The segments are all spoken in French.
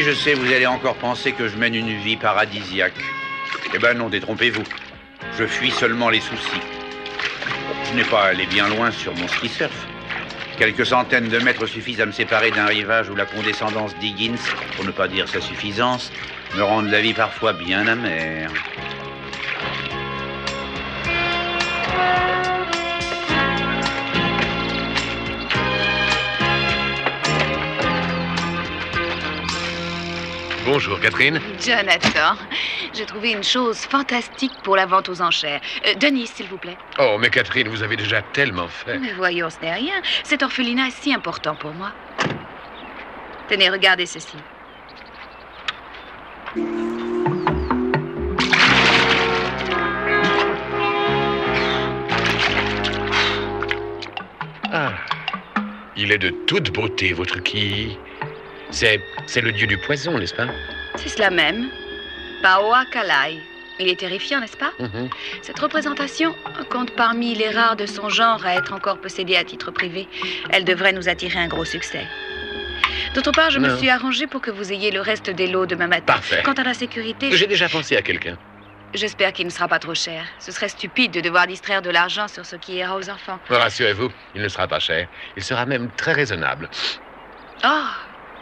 Oui, je sais, vous allez encore penser que je mène une vie paradisiaque. Eh ben non, détrompez-vous. Je fuis seulement les soucis. Je n'ai pas allé bien loin sur mon ski surf. Quelques centaines de mètres suffisent à me séparer d'un rivage où la condescendance d'Higgins, pour ne pas dire sa suffisance, me rend la vie parfois bien amère. Bonjour, Catherine. Jonathan, j'ai trouvé une chose fantastique pour la vente aux enchères. Denis, s'il vous plaît. Oh, mais Catherine, vous avez déjà tellement fait. Mais voyons, ce n'est rien. Cet orphelinat est si important pour moi. Tenez, regardez ceci. Ah, il est de toute beauté, votre quille. C'est le dieu du poison, n'est-ce pas? C'est cela même. Paoa Kalai. Il est terrifiant, n'est-ce pas? Cette représentation compte parmi les rares de son genre à être encore possédée à titre privé. Elle devrait nous attirer un gros succès. D'autre part, je me suis arrangée pour que vous ayez le reste des lots demain matin. Parfait. Quant à la sécurité... J'ai déjà pensé à quelqu'un. J'espère qu'il ne sera pas trop cher. Ce serait stupide de devoir distraire de l'argent sur ce qui ira aux enfants. Rassurez-vous, il ne sera pas cher. Il sera même très raisonnable. Oh,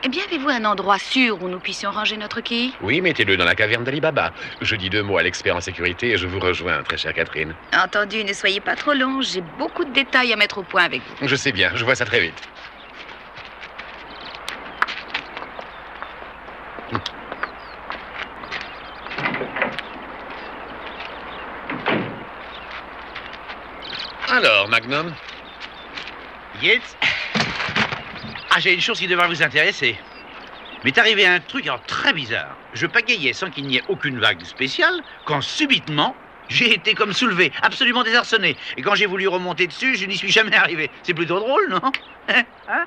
eh bien, avez-vous un endroit sûr où nous puissions ranger notre quille? Oui, mettez-le dans la caverne d'Ali Baba. Je dis 2 mots à l'expert en sécurité et je vous rejoins, très chère Catherine. Entendu, ne soyez pas trop long. J'ai beaucoup de détails à mettre au point avec vous. Je sais bien, je vois ça très vite. Alors, Magnum? Yates? Ah, j'ai une chose qui devrait vous intéresser. M'est arrivé un truc alors très bizarre. Je pagayais sans qu'il n'y ait aucune vague spéciale, quand subitement, j'ai été comme soulevé, absolument désarçonné. Et quand j'ai voulu remonter dessus, je n'y suis jamais arrivé. C'est plutôt drôle, non? Hein?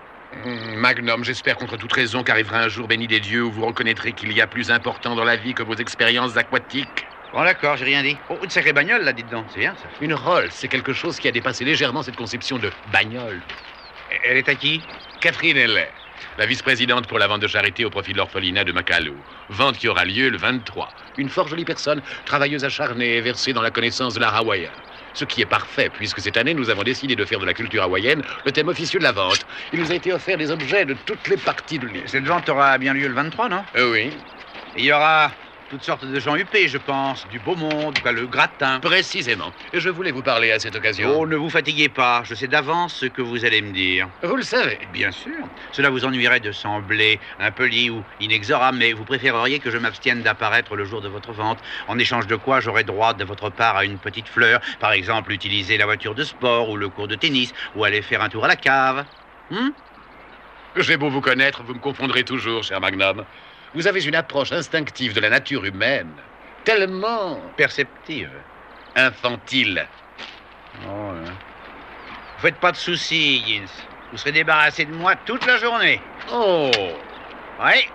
Magnum, j'espère contre toute raison qu'arrivera un jour béni des dieux où vous reconnaîtrez qu'il y a plus important dans la vie que vos expériences aquatiques. Bon, d'accord, j'ai rien dit. Oh, une sacrée bagnole, là, dites donc. C'est bien, ça. Une Rolls, c'est quelque chose qui a dépassé légèrement cette conception de bagnole. Elle est à qui? Catherine Heller, la vice-présidente pour la vente de charité au profit de l'orphelinat de Macalou. Vente qui aura lieu le 23. Une fort jolie personne, travailleuse acharnée et versée dans la connaissance de l'art hawaïen. Ce qui est parfait, puisque cette année, nous avons décidé de faire de la culture hawaïenne le thème officieux de la vente. Il nous a été offert des objets de toutes les parties de l'île. Cette vente aura bien lieu le 23, non? Oui. Et il y aura toutes sortes de gens huppés, je pense. Du beau monde, le gratin. Précisément. Et je voulais vous parler à cette occasion. Oh, ne vous fatiguez pas. Je sais d'avance ce que vous allez me dire. Vous le savez. Bien sûr. Cela vous ennuierait de sembler impoli ou inexorable, mais vous préféreriez que je m'abstienne d'apparaître le jour de votre vente, en échange de quoi j'aurais droit de votre part à une petite fleur. Par exemple, utiliser la voiture de sport ou le cours de tennis, ou aller faire un tour à la cave. J'ai beau vous connaître, vous me confondrez toujours, cher Magnum. Vous avez une approche instinctive de la nature humaine, tellement Perceptive. infantile. Oh, ouais. Vous faites pas de soucis, Higgins. Vous serez débarrassé de moi toute la journée. Oh, Oui.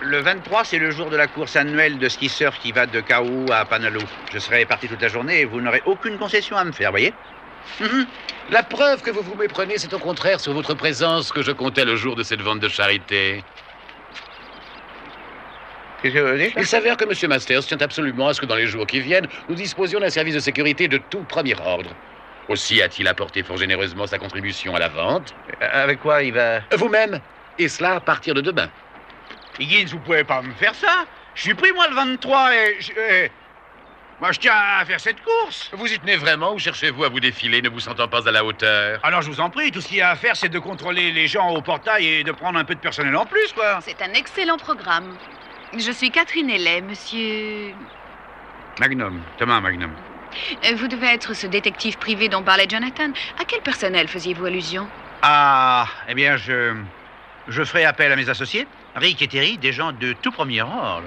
Le 23, c'est le jour de la course annuelle de ski surf qui va de Kaou à Panaloo. Je serai parti toute la journée et vous n'aurez aucune concession à me faire, voyez? la preuve que vous vous méprenez, c'est au contraire sur votre présence que je comptais le jour de cette vente de charité. Qu'est-ce que vous dites? Il s'avère que M. Masters tient absolument à ce que dans les jours qui viennent, nous disposions d'un service de sécurité de tout premier ordre. Aussi a-t-il apporté fort généreusement sa contribution à la vente. Avec quoi il va... Vous-même. Et cela à partir de demain. Higgins, vous pouvez pas me faire ça. Je suis pris, moi, le 23 et... Moi, je tiens à faire cette course. Vous y tenez vraiment ou cherchez-vous à vous défiler, ne vous sentant pas à la hauteur? Alors, je vous en prie, tout ce qu'il y a à faire, c'est de contrôler les gens au portail et de prendre un peu de personnel en plus, quoi. C'est un excellent programme. Je suis Catherine Heller, monsieur... Magnum, Thomas Magnum. Vous devez être ce détective privé dont parlait Jonathan. À quel personnel faisiez-vous allusion? Ah, eh bien, je ferai appel à mes associés, Rick et Terry, des gens de tout premier ordre.